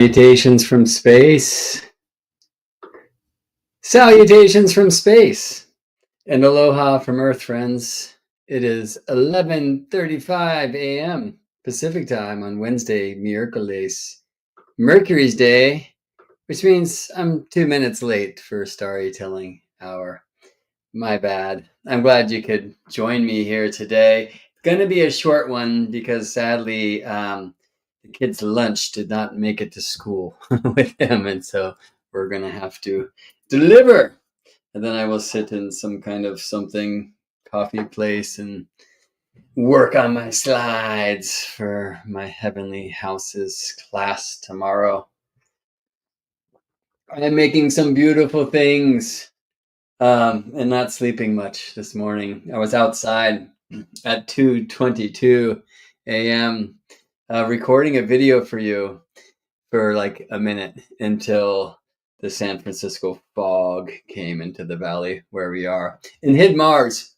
Salutations from space. Salutations from space. And aloha from Earth, friends. It is 11:35 a.m. Pacific time on Wednesday, miércoles, Mercury's Day, which means I'm 2 minutes late for storytelling hour. My bad. I'm glad you could join me here today. It's going to be a short one because sadly, the kid's lunch did not make it to school with him, and so we're going to have to deliver. And then I will sit in some kind of something coffee place and work on my slides for my Heavenly Houses class tomorrow. I'm making some beautiful things and not sleeping much this morning. I was outside at 2:22 a.m. Recording a video for you for like a minute until the San Francisco fog came into the valley where we are and hid Mars,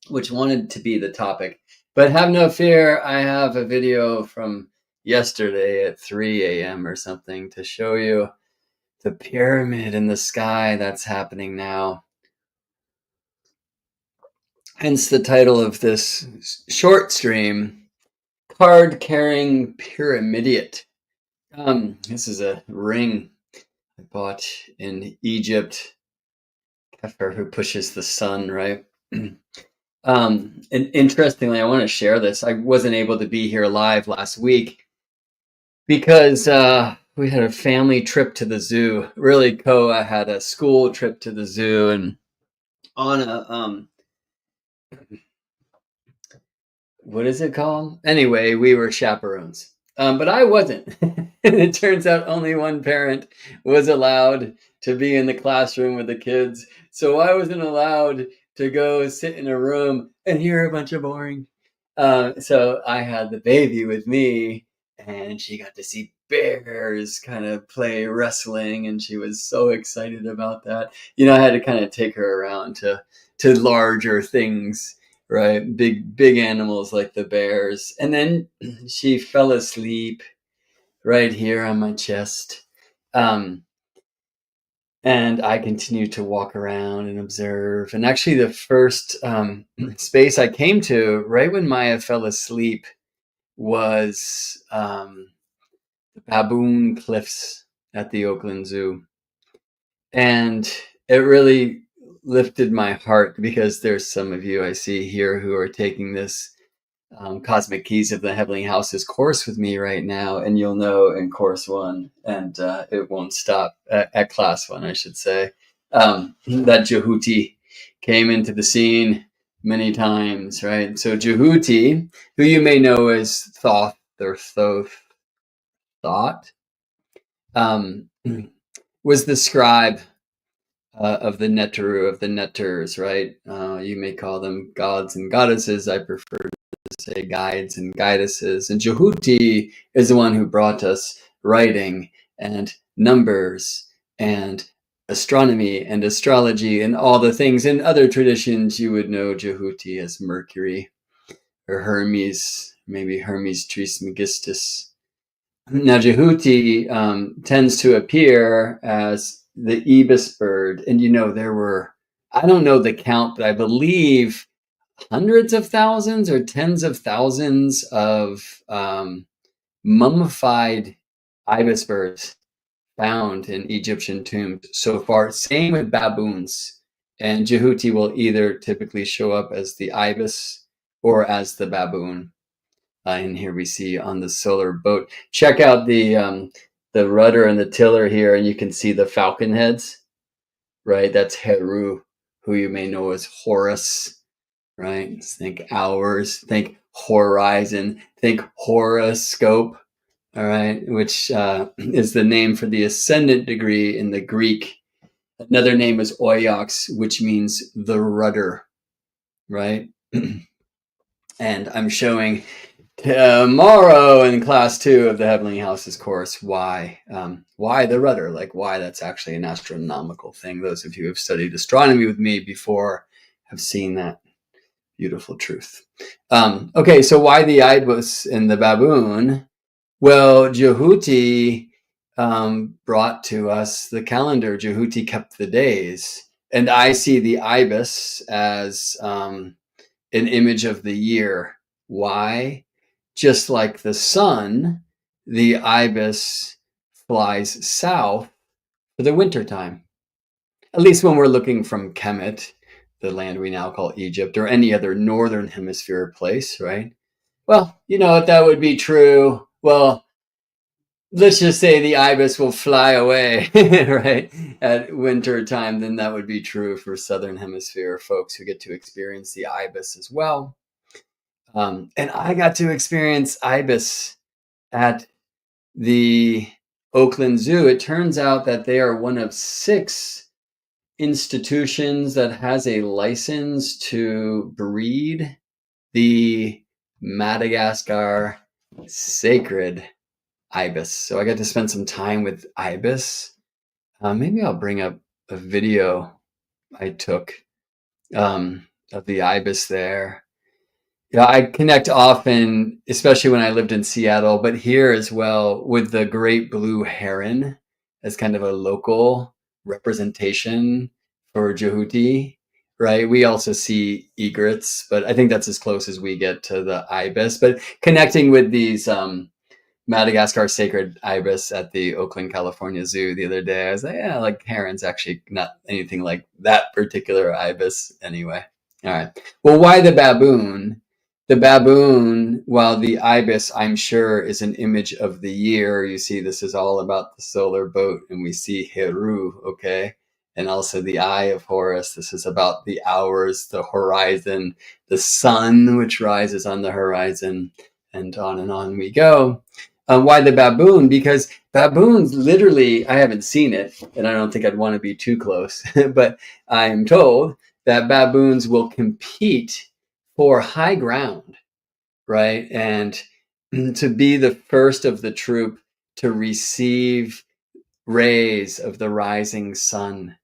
which wanted to be the topic. But have no fear, I have a video from yesterday at 3 a.m. or something to show you the pyramid in the sky that's happening now. Hence the title of this short stream, Card-Carrying PyramIdiot. This is a ring I bought in Egypt. Kefir, who pushes the sun, right? And interestingly, I want to share this. I wasn't able to be here live last week because we had a family trip to the zoo. Really, Koa had a school trip to the zoo, and on a what is it called? Anyway, we were chaperones. But I wasn't. And it turns out only one parent was allowed to be in the classroom with the kids. So I wasn't allowed to go sit in a room and hear a bunch of boring. So I had the baby with me, and she got to see bears kind of play wrestling, and she was so excited about that. You know, I had to kind of take her around to larger things. Right, big animals like the bears. And then she fell asleep right here on my chest. And I continued to walk around and observe. And actually the first space I came to right when Maya fell asleep was the Baboon Cliffs at the Oakland Zoo. And it really lifted my heart because there's some of you I see here who are taking this Cosmic Keys of the Heavenly Houses course with me right now, and you'll know in course one, and it won't stop at class one, I should say, that Jehuti came into the scene many times, right? So Jehuti, who you may know as Thoth or Thoth, was the scribe of the Neteru, of the Neters, right? You may call them gods and goddesses. I prefer to say guides and guidesses. And Jehuti is the one who brought us writing and numbers and astronomy and astrology and all the things. In other traditions, you would know Jehuti as Mercury or Hermes, maybe Hermes Trismegistus. Now, Jehuti tends to appear as the ibis bird. And, you know, there were, I don't know the count, but I believe hundreds of thousands or tens of thousands of mummified ibis birds found in Egyptian tombs so far. Same with baboons. And Jehuti will either typically show up as the ibis or as the baboon. And here we see on the solar boat. Check out the rudder and the tiller here, and you can see the falcon heads, right? That's Heru, who you may know as Horus, right? Think hours, think horizon, think horoscope, all right? Which is the name for the ascendant degree in the Greek. Another name is Oiox, which means the rudder, right? And I'm showing tomorrow in class 2 of the Heavenly Houses course why the rudder, like why that's actually an astronomical thing. Those of you who have studied astronomy with me before have seen that beautiful truth. Okay, so why the ibis and the baboon? Well, Jehuti brought to us the calendar. Jehuti kept the days. And I see the ibis as an image of the year. Why? Just like the sun, the ibis flies south for the wintertime. At least when we're looking from Kemet, the land we now call Egypt, or any other northern hemisphere place, right? Well, you know what, that would be true. Well, let's just say the ibis will fly away, right, at winter time. Then that would be true for southern hemisphere folks who get to experience the ibis as well. And I got to experience ibis at the Oakland Zoo. It turns out that they are one of 6 institutions that has a license to breed the Madagascar sacred ibis. So I got to spend some time with ibis. Maybe I'll bring up a video I took of the ibis there. Yeah, I connect often, especially when I lived in Seattle, but here as well, with the great blue heron as kind of a local representation for Jehuti, right? We also see egrets, but I think that's as close as we get to the ibis. But connecting with these Madagascar sacred ibis at the Oakland, California Zoo the other day, I was like, yeah, like heron's actually not anything like that particular ibis anyway. All right. Well, why the baboon? The baboon, while the ibis, I'm sure, is an image of the year. You see, this is all about the solar boat, and we see Heru, okay? And also the eye of Horus. This is about the hours, the horizon, the sun, which rises on the horizon, and on we go. Why the baboon? Because baboons literally, I haven't seen it, and I don't think I'd want to be too close, but I'm told that baboons will compete for high ground, right? And to be the first of the troop to receive rays of the rising sun,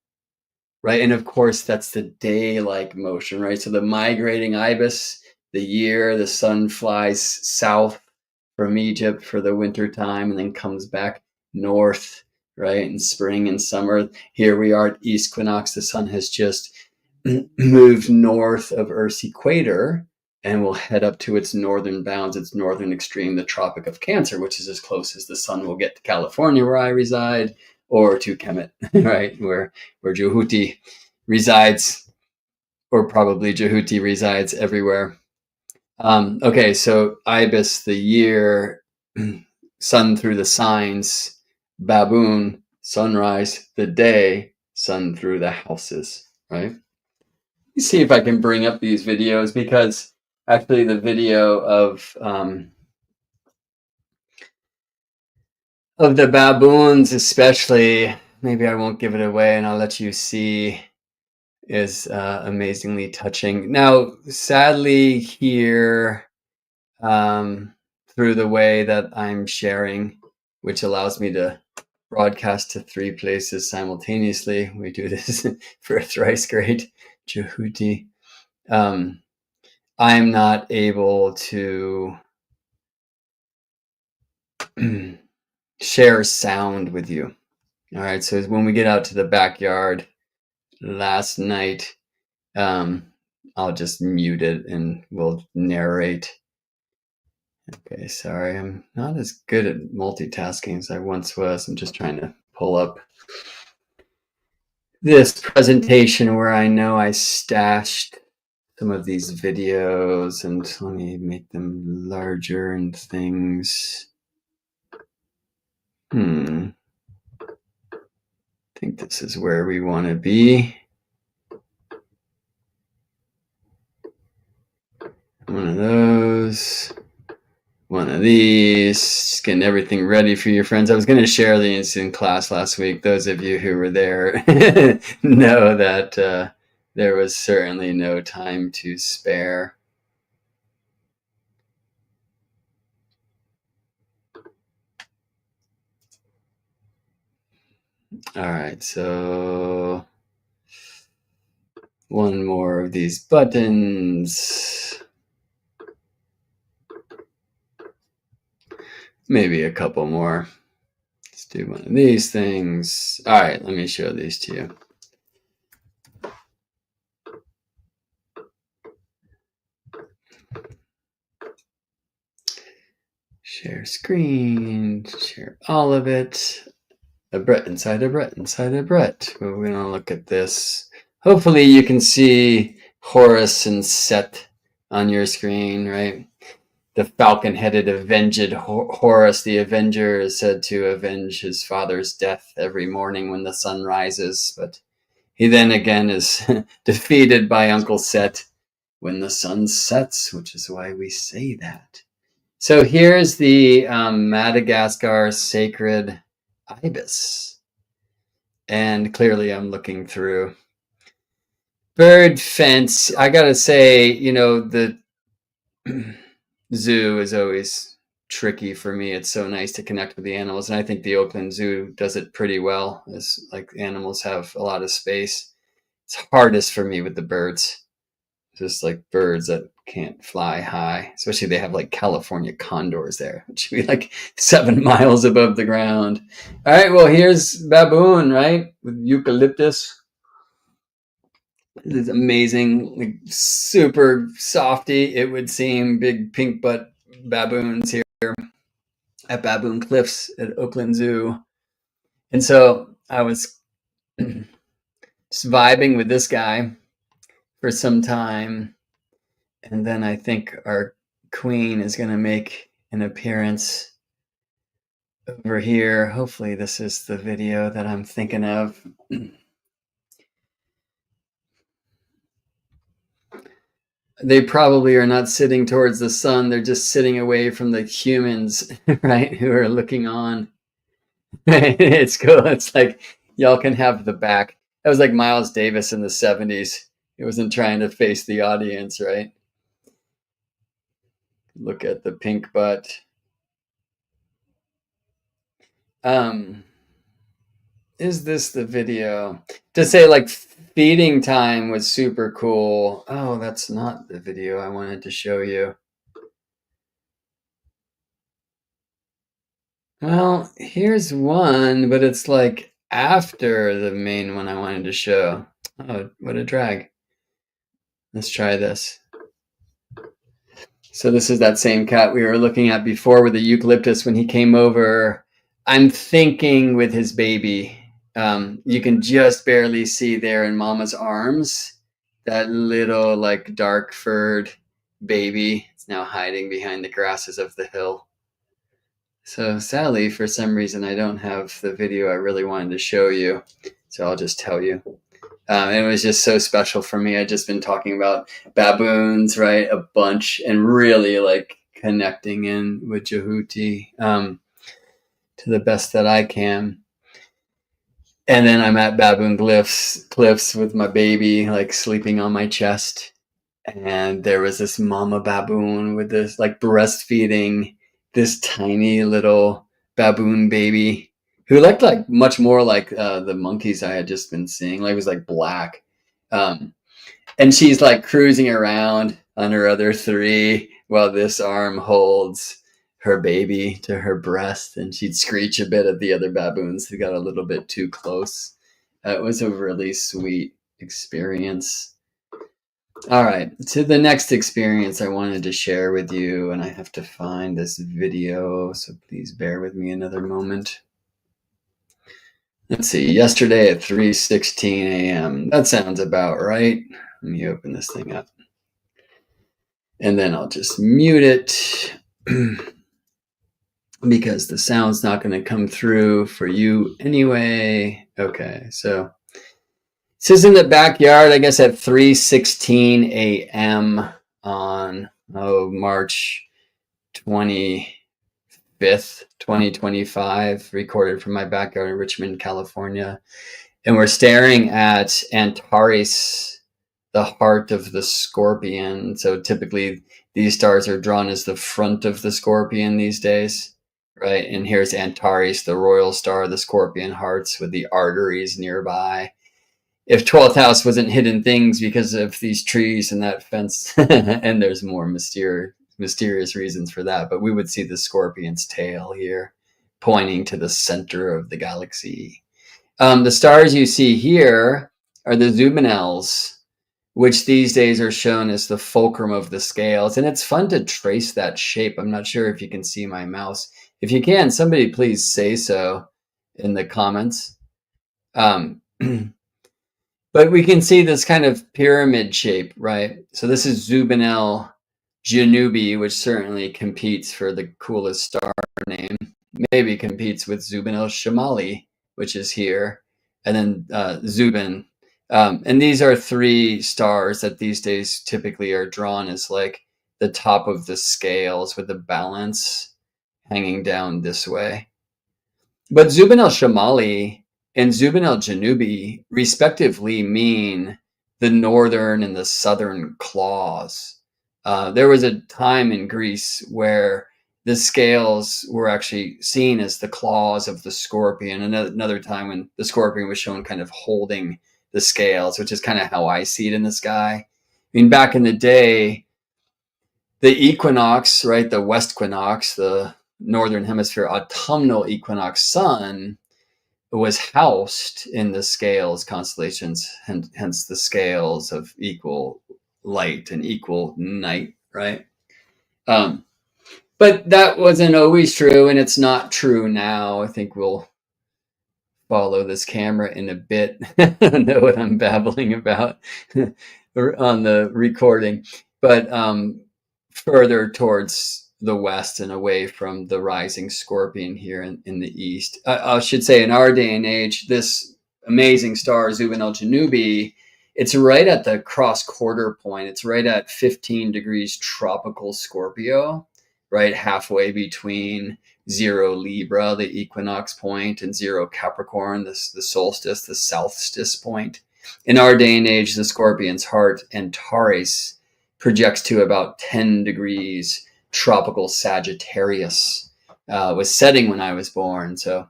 right? And of course, that's the day-like motion, right? So the migrating ibis, the sun flies south from Egypt for the winter time and then comes back north, right? In spring and summer. Here we are at equinox. The sun has just moved north of Earth's equator and will head up to its northern bounds, its northern extreme, the Tropic of Cancer, which is as close as the sun will get to California, where I reside, or to Kemet, right, where Jehuti resides, or probably Jehuti resides everywhere. Okay, so ibis, the year, sun through the signs, baboon, sunrise, the day, sun through the houses, right? See if I can bring up these videos, because actually the video of the baboons, especially, maybe I won't give it away and I'll let you see, is amazingly touching. Now, sadly, here through the way that I'm sharing, which allows me to broadcast to 3 places simultaneously, we do this for a thrice great Jehuti. I'm not able to share sound with you. All right, so when we get out to the backyard last night, I'll just mute it and we'll narrate. Okay, sorry, I'm not as good at multitasking as I once was. I'm just trying to pull up this presentation where I know I stashed some of these videos, and let me make them larger and things. I think this is where we want to be. One of those, one of these, just getting everything ready for your friends. I was going to share these in class last week. Those of you who were there know that there was certainly no time to spare. All right, so one more of these buttons. Maybe a couple more. Just do one of these things. All right, let me show these to you. Share screen, share all of it. A Brett inside a Brett inside a Brett. We're going to look at this. Hopefully you can see Horus and Set on your screen, right? The falcon-headed avenged Horus, the Avenger, is said to avenge his father's death every morning when the sun rises, but he then again is defeated by Uncle Set when the sun sets, which is why we say that. So here's the Madagascar sacred ibis. And clearly I'm looking through. Bird fence. I gotta say, the zoo is always tricky for me. It's so nice to connect with the animals. And I think the Oakland Zoo does it pretty well. As like animals have a lot of space. It's hardest for me with the birds. Just like birds that can't fly high, especially they have like California condors there, which should be like 7 miles above the ground. All right, well, here's baboon, right? With eucalyptus. This is amazing, like super softy, it would seem, big pink butt baboons here at Baboon Cliffs at Oakland Zoo. And so I was just vibing with this guy for some time. And then I think our queen is going to make an appearance over here. Hopefully this is the video that I'm thinking of. They probably are not sitting towards the sun. They're just sitting away from the humans, right, who are looking on. It's cool. It's like, y'all can have the back. That was like Miles Davis in the 70s. He wasn't trying to face the audience, right? Look at the pink butt. Is this the video? To say like feeding time was super cool. Oh, that's not the video I wanted to show you. Well, here's one, but it's like after the main one I wanted to show. Oh, what a drag. Let's try this. So this is that same cat we were looking at before with the eucalyptus when he came over. I'm thinking with his baby. You can just barely see there in Mama's arms that little like dark furred baby. It's now hiding behind the grasses of the hill. So sadly, for some reason, I don't have the video I really wanted to show you. So I'll just tell you. It was just so special for me. I'd just been talking about baboons, right, a bunch, and really like connecting in with Jehuti to the best that I can. And then I'm at Baboon Cliffs with my baby, like sleeping on my chest. And there was this mama baboon with this like breastfeeding this tiny little baboon baby who looked like much more like the monkeys I had just been seeing. Like it was like black. And she's like cruising around on her other 3 while this arm holds her baby to her breast, and she'd screech a bit at the other baboons who got a little bit too close. It was a really sweet experience. All right, to the next experience I wanted to share with you, and I have to find this video, so please bear with me another moment. Let's see, yesterday at 3:16 a.m. That sounds about right. Let me open this thing up. And then I'll just mute it because the sound's not going to come through for you anyway. Okay, so this is in the backyard, I guess, at 3:16 a.m. on March 25th, 2025, recorded from my backyard in Richmond, California. And we're staring at Antares, the heart of the scorpion. So typically these stars are drawn as the front of the scorpion these days, right? And here's Antares, the royal star, the scorpion hearts with the arteries nearby. If 12th house wasn't hidden things because of these trees and that fence, and there's more mysterious reasons for that, but we would see the scorpion's tail here, pointing to the center of the galaxy. The stars you see here are the Zubenels, which these days are shown as the fulcrum of the scales. And it's fun to trace that shape. I'm not sure if you can see my mouse. If you can, somebody please say so in the comments. But we can see this kind of pyramid shape, right? So this is Zubenel Janubi, which certainly competes for the coolest star name. Maybe competes with Zubenel Shamali, which is here, and then Zubin. And these are three stars that these days typically are drawn as like the top of the scales with the balance hanging down this way. But Zubin al-Shamali and Zubin al-Janubi respectively mean the northern and the southern claws. There was a time in Greece where the scales were actually seen as the claws of the scorpion. Another time when the scorpion was shown kind of holding the scales, which is kind of how I see it in the sky. I mean, back in the day, the equinox, right, the west equinox, the northern hemisphere autumnal equinox sun was housed in the scales constellations, hence the scales of equal light and equal night, right? But that wasn't always true, and it's not true now. I think we'll follow this camera in a bit. I don't know what I'm babbling about on the recording, but further towards the west and away from the rising scorpion here in the east. I should say in our day and age, this amazing star, Zubin al-Janubi, it's right at the cross quarter point. It's right at 15 degrees tropical Scorpio, right halfway between 0 Libra, the equinox point, and 0 Capricorn, the solstice, the solstice point. In our day and age, the Scorpion's heart, Antares, projects to about 10 degrees tropical Sagittarius. Was setting when I was born, so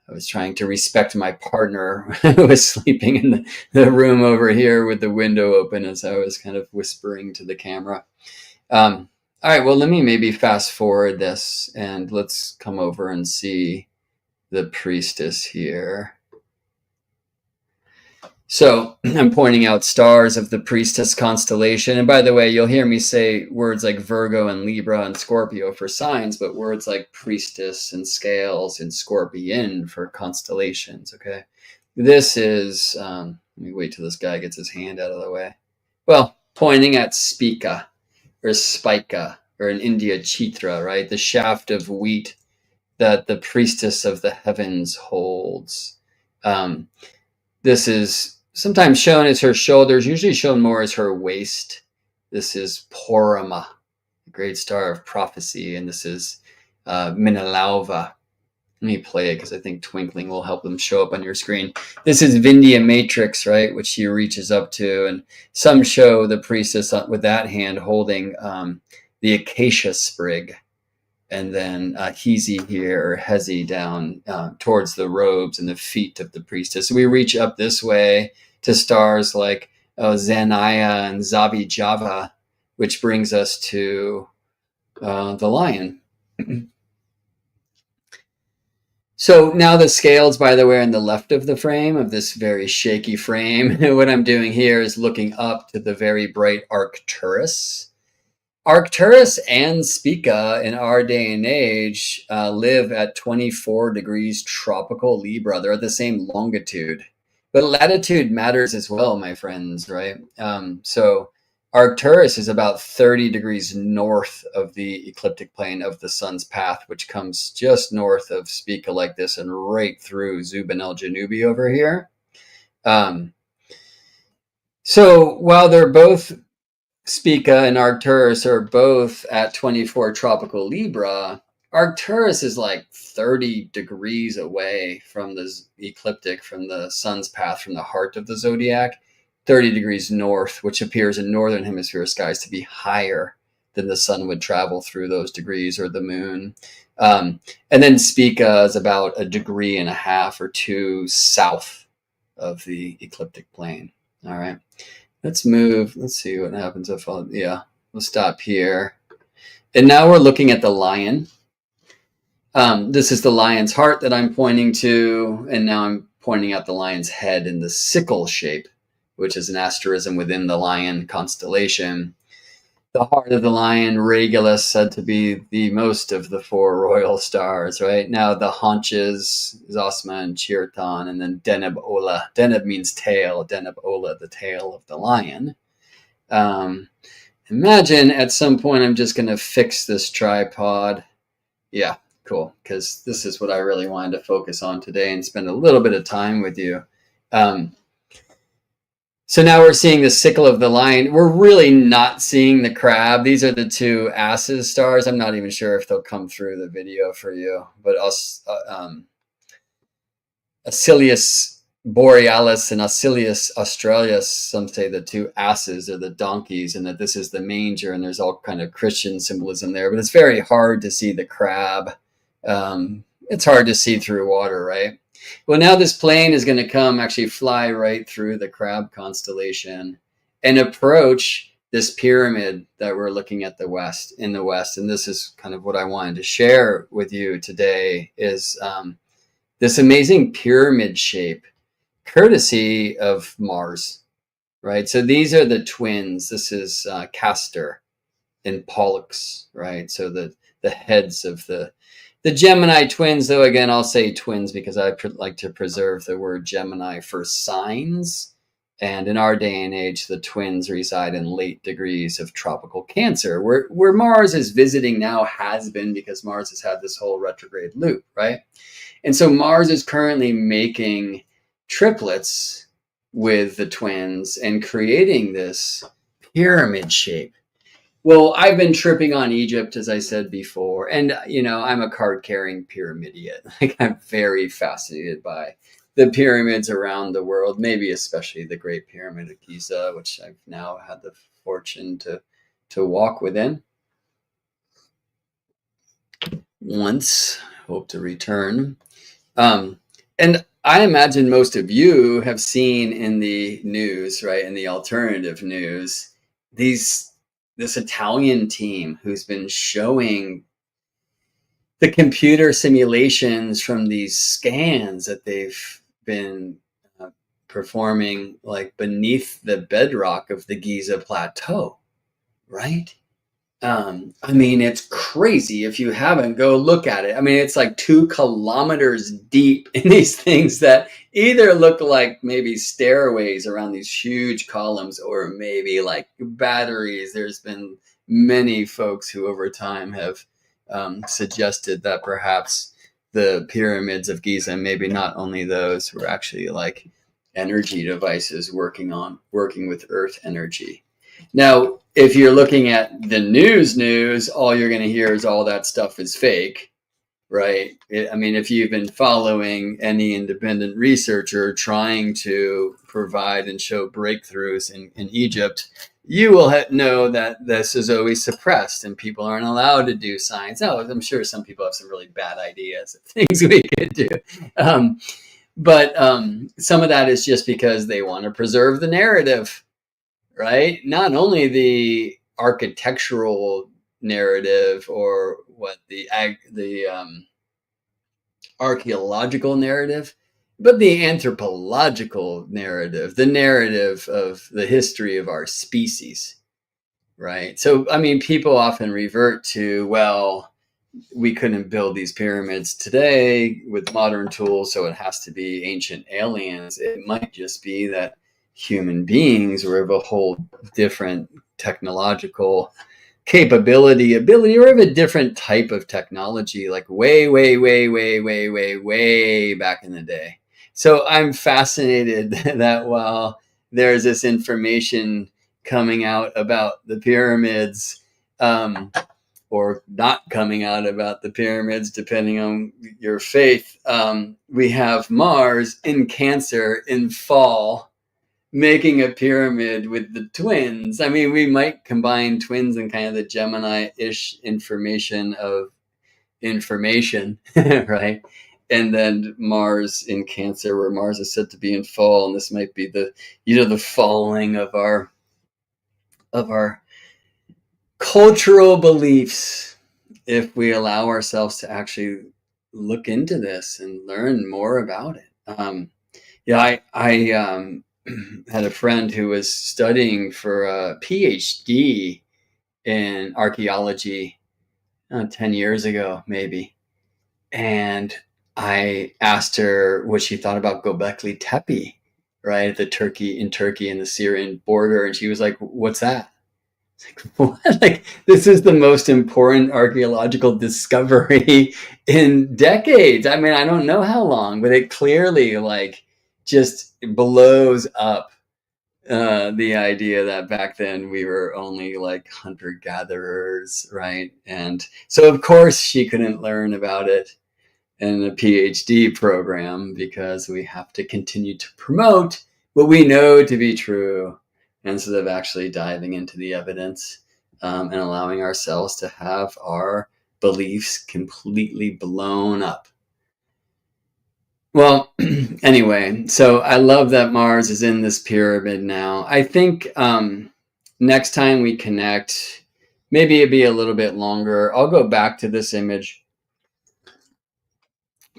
I was trying to respect my partner who was sleeping in the room over here with the window open as I was kind of whispering to the camera. All right, well, let me maybe fast forward this and let's come over and see the priestess here. So I'm pointing out stars of the priestess constellation. And by the way, you'll hear me say words like Virgo and Libra and Scorpio for signs, but words like priestess and scales and scorpion for constellations, okay? This is, let me wait till this guy gets his hand out of the way. Well, pointing at Spica or Spica or in India Chitra, right? The shaft of wheat that the priestess of the heavens holds. This is sometimes shown as her shoulders, usually shown more as her waist. This is Porama, the great star of prophecy, and this is Minalauva. Let me play it because I think twinkling will help them show up on your screen. This is Vindhya Matrix, right, which she reaches up to, and some show the priestess with that hand holding the acacia sprig, and then Hezi here, or Hezi down towards the robes and the feet of the priestess. So we reach up this way to stars like Zanaya and Zabi Java, which brings us to the lion. So now the scales, by the way, are on the left of the frame, of this very shaky frame. What I'm doing here is looking up to the very bright Arcturus. Arcturus and Spica in our day and age live at 24 degrees tropical Libra. They're at the same longitude. But latitude matters as well, my friends, right? So Arcturus is about 30 degrees north of the ecliptic plane of the sun's path, which comes just north of Spica like this and right through Zubin al-Janubi over here. So while they're both, Spica and Arcturus are both at 24 tropical Libra, Arcturus is like 30 degrees away from the ecliptic, from the sun's path, from the heart of the zodiac, 30 degrees north, which appears in northern hemisphere skies to be higher than the sun would travel through those degrees, or the moon. And then Spica is about 1.5 degrees or 2 south of the ecliptic plane. All right. Let's move. Let's see what happens if we'll stop here. And now we're looking at the lion. This is the lion's heart that I'm pointing to, and now I'm pointing out the lion's head in the sickle shape, which is an asterism within the lion constellation. The heart of the lion, Regulus, said to be the most of the four royal stars, right? Now the haunches, Zosma and Chirton, and then Deneb Ola. Deneb means tail, Deneb Ola, the tail of the lion. Imagine at some point I'm just going to fix this tripod. Yeah, cool, because this is what I really wanted to focus on today and spend a little bit of time with you. So now we're seeing the sickle of the lion. We're really not seeing the crab. These are the two asses stars. I'm not even sure if they'll come through the video for you, but Acilius borealis and Acilius australis, some say the two asses are the donkeys and that this is the manger, and there's all kind of Christian symbolism there, but it's very hard to see the crab. It's hard to see through water, right? Well, now this plane is going to actually fly right through the crab constellation and approach this pyramid that we're looking at in the west. And this is kind of what I wanted to share with you today is this amazing pyramid shape, courtesy of Mars, right? So these are the twins. This is Castor and Pollux, right? So the heads of the Gemini twins, though, again, I'll say twins because I like to preserve the word Gemini for signs. And in our day and age, the twins reside in late degrees of tropical Cancer, where Mars is visiting now, has been, because Mars has had this whole retrograde loop, right? And so Mars is currently making triplets with the twins and creating this pyramid shape. Well, I've been tripping on Egypt, as I said before, and I'm a card-carrying PyramIdiot. Like, I'm very fascinated by the pyramids around the world, maybe especially the Great Pyramid of Giza, which I've now had the fortune to walk within once. Hope to return. And I imagine most of you have seen in the news, right, in the alternative news, this Italian team who's been showing the computer simulations from these scans that they've been performing, like beneath the bedrock of the Giza Plateau, right? I mean, it's crazy. If you haven't, go look at it. I mean, it's like 2 kilometers deep in these things that either look like maybe stairways around these huge columns or maybe like batteries. There's been many folks who over time have suggested that perhaps the pyramids of Giza, maybe not only those, were actually like energy devices working with Earth energy. Now, if you're looking at the news, all you're going to hear is all that stuff is fake, right? I mean, if you've been following any independent researcher trying to provide and show breakthroughs in Egypt, you will know that this is always suppressed and people aren't allowed to do science. Oh, I'm sure some people have some really bad ideas of things we could do. But some of that is just because they want to preserve the narrative, right? Not only the architectural narrative or what the archaeological narrative, but the anthropological narrative, the narrative of the history of our species, right? So, I mean, people often revert to, well, we couldn't build these pyramids today with modern tools, so it has to be ancient aliens. It might just be that human beings were of a whole different technological ability, or of a different type of technology, like way back in the day. So I'm fascinated that while there's this information coming out about the pyramids, or not coming out about the pyramids, depending on your faith, we have Mars in Cancer in fall, making a pyramid with the twins. I mean, we might combine twins and kind of the Gemini-ish information, right? And then Mars in Cancer, where Mars is said to be in fall, and this might be the falling of our cultural beliefs, if we allow ourselves to actually look into this and learn more about it. Yeah, I had a friend who was studying for a PhD in archaeology 10 years ago, maybe. And I asked her what she thought about Göbekli Tepe, right? In Turkey and the Syrian border. And she was like, what's that? Like, what? Like, this is the most important archaeological discovery in decades. I mean, I don't know how long, but it clearly like just blows up the idea that back then we were only like hunter gatherers, right? And so, of course, she couldn't learn about it in a PhD program because we have to continue to promote what we know to be true instead of actually diving into the evidence and allowing ourselves to have our beliefs completely blown up. Well, anyway, so I love that Mars is in this pyramid now. I think next time we connect, maybe it'd be a little bit longer. I'll go back to this image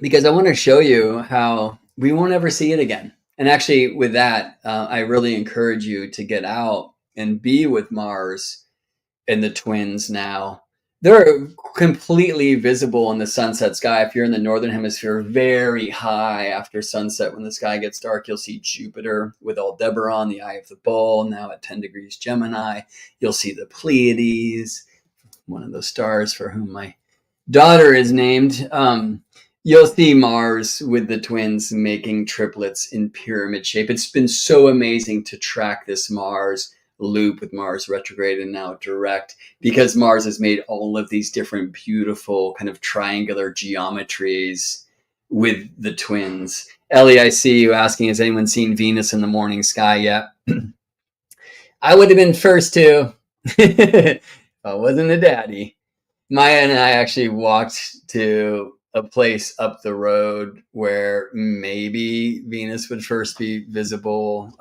because I want to show you how we won't ever see it again. And actually, with that, I really encourage you to get out and be with Mars and the twins now. They're completely visible in the sunset sky. If you're in the northern hemisphere, very high after sunset, when the sky gets dark, you'll see Jupiter with Aldebaran, the eye of the bull, now at 10 degrees Gemini. You'll see the Pleiades, one of those stars for whom my daughter is named. You'll see Mars with the twins making triplets in pyramid shape. It's been so amazing to track this Mars loop with Mars retrograde and now direct, because Mars has made all of these different beautiful kind of triangular geometries with the twins. Ellie, I see you asking, has anyone seen Venus in the morning sky yet? I would have been first to if I wasn't a daddy. Maya and I actually walked to a place up the road where maybe Venus would first be visible.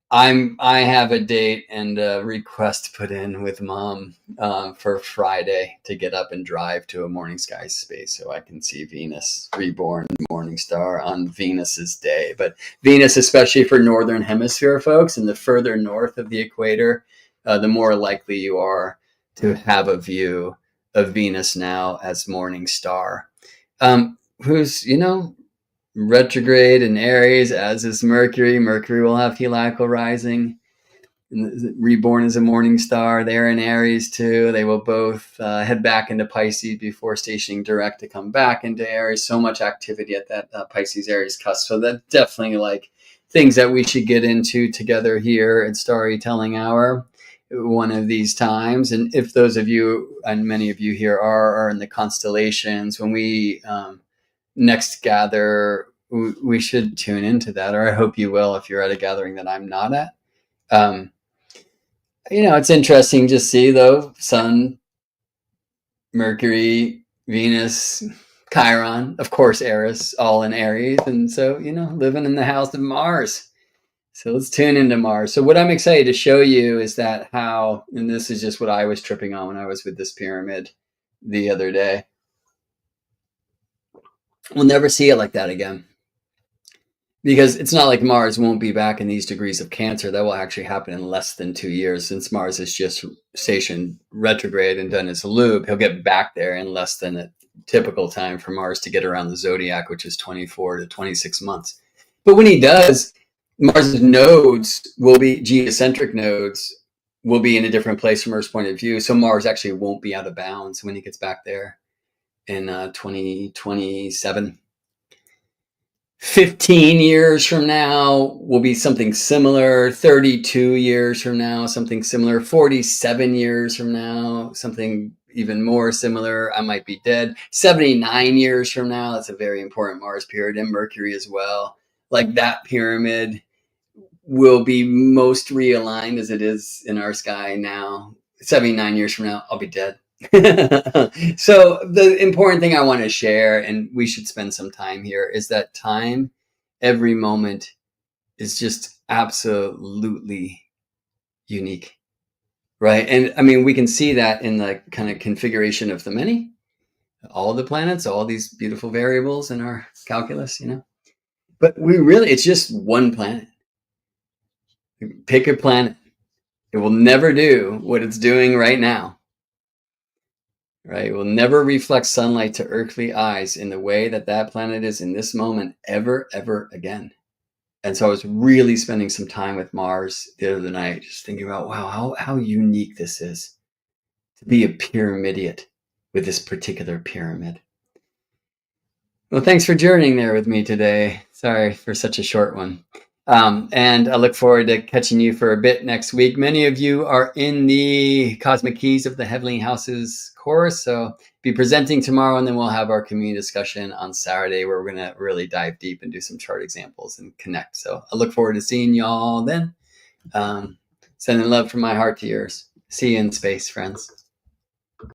I have a date and a request put in with Mom for Friday to get up and drive to a morning sky space so I can see Venus reborn morning star on Venus's day. But Venus, especially for northern hemisphere folks, and the further north of the equator, the more likely you are to have a view of Venus now as morning star. Who's, retrograde in Aries, as is Mercury. Mercury will have heliacal rising. Reborn as a morning star. They're in Aries too. They will both head back into Pisces before stationing direct to come back into Aries. So much activity at that Pisces Aries cusp. So that's definitely like things that we should get into together here at Storytelling Hour one of these times. And if those of you, and many of you here are in the constellations, when we next gather, we should tune into that, or I hope you will if you're at a gathering that I'm not at. It's interesting to see, though, Sun, Mercury, Venus, Chiron, of course, Eris, all in Aries. And so, living in the house of Mars. So let's tune into Mars. So what I'm excited to show you is that how, and this is just what I was tripping on when I was with this pyramid the other day. We'll never see it like that again. Because it's not like Mars won't be back in these degrees of Cancer. That will actually happen in less than 2 years. Since Mars is just stationed retrograde and done its loop, he'll get back there in less than a typical time for Mars to get around the zodiac, which is 24 to 26 months. But when he does, Mars's nodes will be, geocentric nodes, will be in a different place from Earth's point of view. So Mars actually won't be out of bounds when he gets back there in 2027. 15 years from now will be something similar. 32 years from now, something similar. 47 years from now, something even more similar. I might be dead. 79 years from now, that's a very important Mars period, and Mercury as well. Like that pyramid will be most realigned as it is in our sky now. 79 years from now, I'll be dead. So the important thing I want to share, and we should spend some time here, is that time, every moment, is just absolutely unique, right? And I mean, we can see that in the kind of configuration of the many, all the planets, all these beautiful variables in our calculus, you know. But it's just one planet. Pick a planet. It will never do what it's doing right now. Right? It will never reflect sunlight to earthly eyes in the way that that planet is in this moment ever, ever again. And so I was really spending some time with Mars the other night, just thinking about, wow, how unique this is to be a PyramIdiot with this particular pyramid. Well, thanks for journeying there with me today. Sorry for such a short one. And I look forward to catching you for a bit next week. Many of you are in the Cosmic Keys of the Heavenly Houses course. So be presenting tomorrow, and then we'll have our community discussion on Saturday where we're going to really dive deep and do some chart examples and connect. So I look forward to seeing y'all then. Sending love from my heart to yours. See you in space, friends.